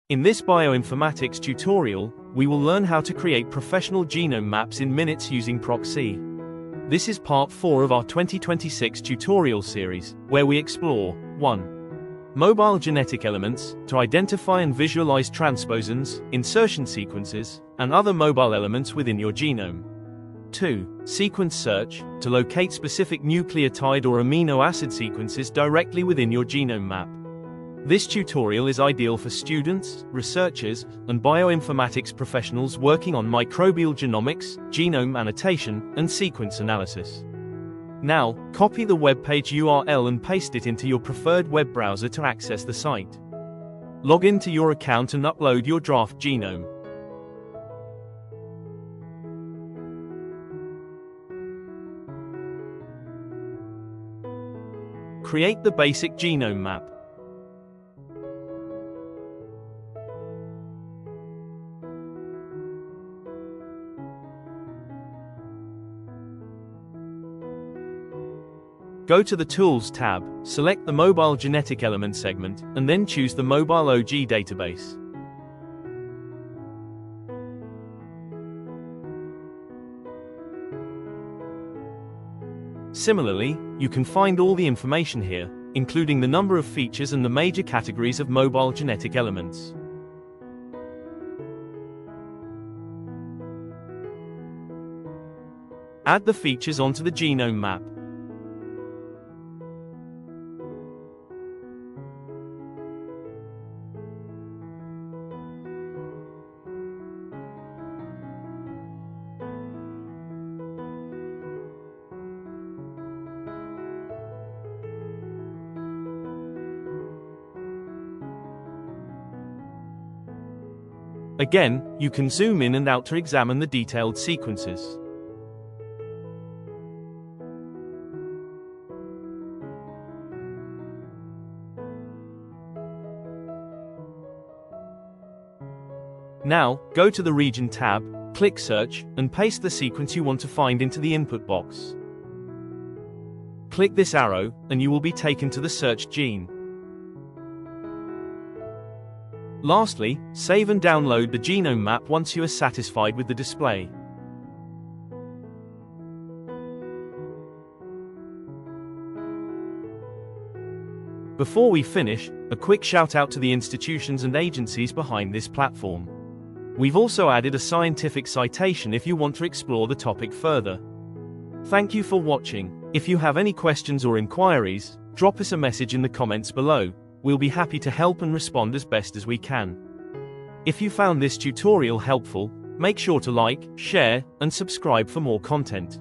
In this bioinformatics tutorial, we will learn how to create professional genome maps in minutes using Proksee. This is part 4 of our 2026 tutorial series, where we explore 1. Mobile genetic elements, to identify and visualize transposons, insertion sequences, and other mobile elements within your genome. 2. Sequence search, to locate specific nucleotide or amino acid sequences directly within your genome map. This tutorial is ideal for students, researchers, and bioinformatics professionals working on microbial genomics, genome annotation, and sequence analysis. Now, copy the web page URL and paste it into your preferred web browser to access the site. Log into your account and upload your draft genome. Create the basic genome map. Go to the Tools tab, select the Mobile Genetic Element segment, and then choose the Mobile OG database. Similarly, you can find all the information here, including the number of features and the major categories of mobile genetic elements. Add the features onto the genome map. Again, you can zoom in and out to examine the detailed sequences. Now, go to the Region tab, click Search, and paste the sequence you want to find into the input box. Click this arrow, and you will be taken to the searched gene. Lastly, save and download the genome map once you are satisfied with the display. Before we finish, a quick shout out to the institutions and agencies behind this platform. We've also added a scientific citation if you want to explore the topic further. Thank you for watching. If you have any questions or inquiries, drop us a message in the comments below. We'll be happy to help and respond as best as we can. If you found this tutorial helpful, make sure to like, share, and subscribe for more content.